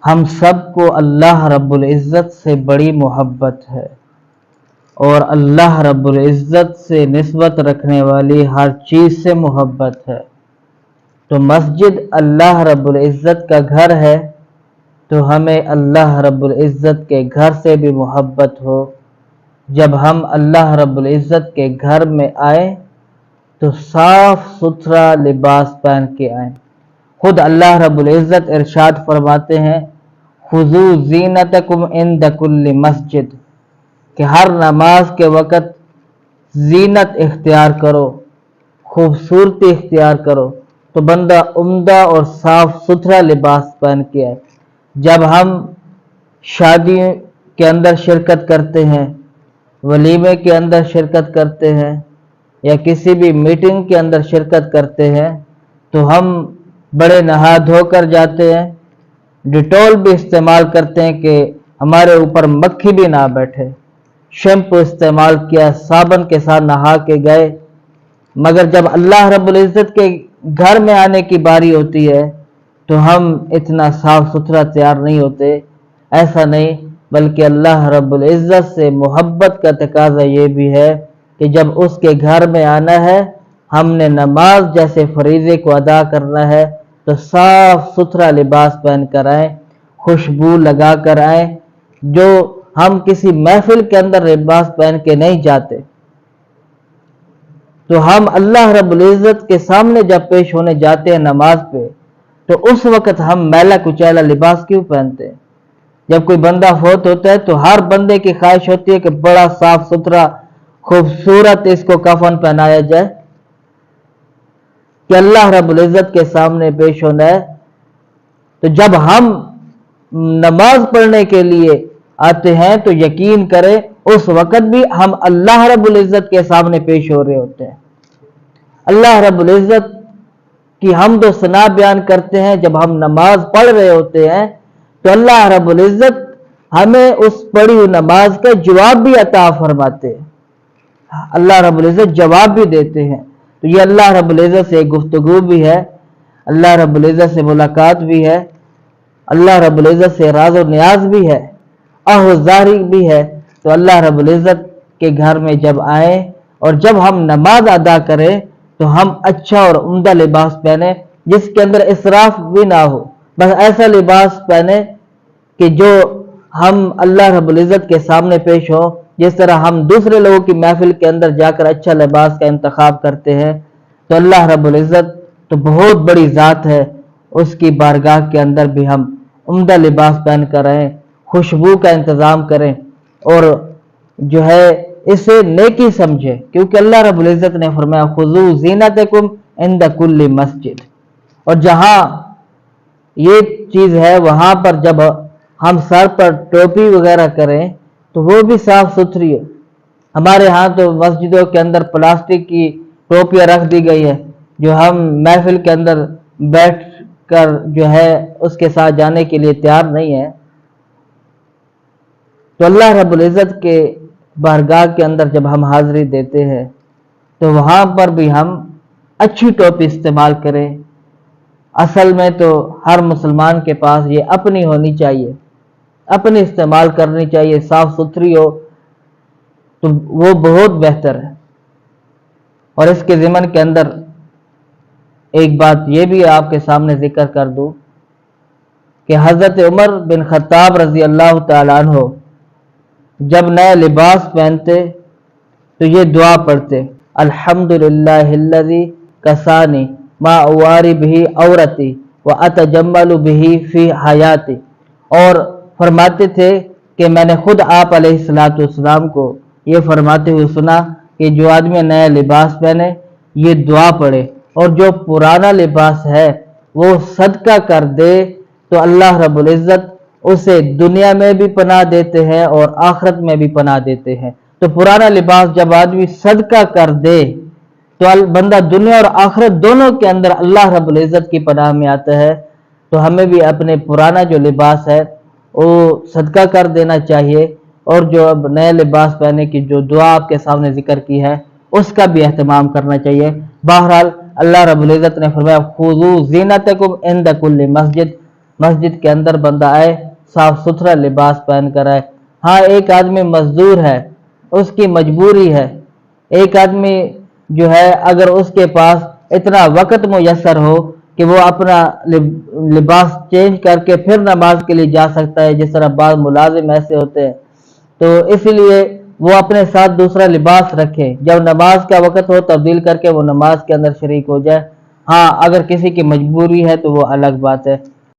ہم سب کو اللہ رب العزت سے بڑی محبت ہے، اور اللہ رب العزت سے نسبت رکھنے والی ہر چیز سے محبت ہے۔ تو مسجد اللہ رب العزت کا گھر ہے، تو ہمیں اللہ رب العزت کے گھر سے بھی محبت ہو۔ جب ہم اللہ رب العزت کے گھر میں آئیں تو صاف ستھرا لباس پہن کے آئیں۔ خود اللہ رب العزت ارشاد فرماتے ہیں، خذوا زینتکم عند کل مسجد، کہ ہر نماز کے وقت زینت اختیار کرو، خوبصورتی اختیار کرو۔ تو بندہ عمدہ اور صاف ستھرا لباس پہن کے آئے۔ جب ہم شادی کے اندر شرکت کرتے ہیں، ولیمے کے اندر شرکت کرتے ہیں، یا کسی بھی میٹنگ کے اندر شرکت کرتے ہیں، تو ہم بڑے نہا دھو کر جاتے ہیں، ڈیٹول بھی استعمال کرتے ہیں کہ ہمارے اوپر مکھی بھی نہ بیٹھے، شیمپو استعمال کیا، صابن کے ساتھ نہا کے گئے۔ مگر جب اللہ رب العزت کے گھر میں آنے کی باری ہوتی ہے تو ہم اتنا صاف ستھرا تیار نہیں ہوتے۔ ایسا نہیں، بلکہ اللہ رب العزت سے محبت کا تقاضا یہ بھی ہے کہ جب اس کے گھر میں آنا ہے، ہم نے نماز جیسے فریضے کو ادا کرنا ہے، تو صاف ستھرا لباس پہن کر آئیں، خوشبو لگا کر آئیں، جو ہم کسی محفل کے اندر لباس پہن کے نہیں جاتے۔ تو ہم اللہ رب العزت کے سامنے جب پیش ہونے جاتے ہیں نماز پہ، تو اس وقت ہم میلا کچیلا لباس کیوں پہنتے ہیں؟ جب کوئی بندہ فوت ہوتا ہے تو ہر بندے کی خواہش ہوتی ہے کہ بڑا صاف ستھرا خوبصورت اس کو کفن پہنایا جائے، کہ اللہ رب العزت کے سامنے پیش ہونا ہے۔ تو جب ہم نماز پڑھنے کے لیے آتے ہیں تو یقین کریں اس وقت بھی ہم اللہ رب العزت کے سامنے پیش ہو رہے ہوتے ہیں۔ اللہ رب العزت کی حمد و ثنا بیان کرتے ہیں جب ہم نماز پڑھ رہے ہوتے ہیں، تو اللہ رب العزت ہمیں اس پڑھی ہوئی نماز کا جواب بھی عطا فرماتے ہیں، اللہ رب العزت جواب بھی دیتے ہیں۔ تو یہ اللہ رب العزت سے ایک گفتگو بھی ہے، اللہ رب العزت سے ملاقات بھی ہے، اللہ رب العزت سے راز و نیاز بھی ہے، آہوازاری بھی ہے۔ تو اللہ رب العزت کے گھر میں جب آئیں اور جب ہم نماز ادا کریں تو ہم اچھا اور عمدہ لباس پہنیں، جس کے اندر اسراف بھی نہ ہو، بس ایسا لباس پہنیں کہ جو ہم اللہ رب العزت کے سامنے پیش ہو۔ جس طرح ہم دوسرے لوگوں کی محفل کے اندر جا کر اچھا لباس کا انتخاب کرتے ہیں، تو اللہ رب العزت تو بہت بڑی ذات ہے، اس کی بارگاہ کے اندر بھی ہم عمدہ لباس پہن کر آئیں، خوشبو کا انتظام کریں، اور جو ہے اسے نیکی سمجھے، کیونکہ اللہ رب العزت نے فرمایا خذوا زینتکم عند کل مسجد۔ اور جہاں یہ چیز ہے وہاں پر جب ہم سر پر ٹوپی وغیرہ کریں تو وہ بھی صاف ستھری ہے۔ ہمارے ہاں تو مسجدوں کے اندر پلاسٹک کی ٹوپیاں رکھ دی گئی ہے، جو ہم محفل کے اندر بیٹھ کر جو ہے اس کے ساتھ جانے کے لیے تیار نہیں ہے۔ تو اللہ رب العزت کے بارگاہ کے اندر جب ہم حاضری دیتے ہیں تو وہاں پر بھی ہم اچھی ٹوپی استعمال کریں۔ اصل میں تو ہر مسلمان کے پاس یہ اپنی ہونی چاہیے، اپنی استعمال کرنی چاہیے، صاف ستھری ہو تو وہ بہت بہتر ہے۔ اور اس کے ضمن کے اندر ایک بات یہ بھی آپ کے سامنے ذکر کر دوں کہ حضرت عمر بن خطاب رضی اللہ تعالیٰ عنہ جب نئے لباس پہنتے تو یہ دعا پڑھتے، الحمدللہ الذی کسانی ما اواری بہ عورتی واتجمل بہ فی حیاتی، اور فرماتے تھے کہ میں نے خود آپ علیہ السلام کو یہ فرماتے ہوئے سنا کہ جو آدمی نیا لباس پہنے یہ دعا پڑھے اور جو پرانا لباس ہے وہ صدقہ کر دے تو اللہ رب العزت اسے دنیا میں بھی پناہ دیتے ہیں اور آخرت میں بھی پناہ دیتے ہیں۔ تو پرانا لباس جب آدمی صدقہ کر دے تو بندہ دنیا اور آخرت دونوں کے اندر اللہ رب العزت کی پناہ میں آتا ہے۔ تو ہمیں بھی اپنے پرانا جو لباس ہے وہ صدقہ کر دینا چاہیے، اور جو اب نئے لباس پہنے کی جو دعا آپ کے سامنے ذکر کی ہے اس کا بھی اہتمام کرنا چاہیے۔ بہرحال اللہ رب العزت نے فرمایا خذوا زینتکم عند کل مسجد، مسجد کے اندر بندہ آئے صاف ستھرا لباس پہن کر آئے۔ ہاں ایک آدمی مزدور ہے، اس کی مجبوری ہے، ایک آدمی جو ہے اگر اس کے پاس اتنا وقت میسر ہو کہ وہ اپنا لباس چینج کر کے پھر نماز کے لیے جا سکتا ہے، جس طرح بعض ملازم ایسے ہوتے ہیں، تو اس لیے وہ اپنے ساتھ دوسرا لباس رکھے، جب نماز کا وقت ہو تبدیل کر کے وہ نماز کے اندر شریک ہو جائے۔ ہاں اگر کسی کی مجبوری ہے تو وہ الگ بات ہے۔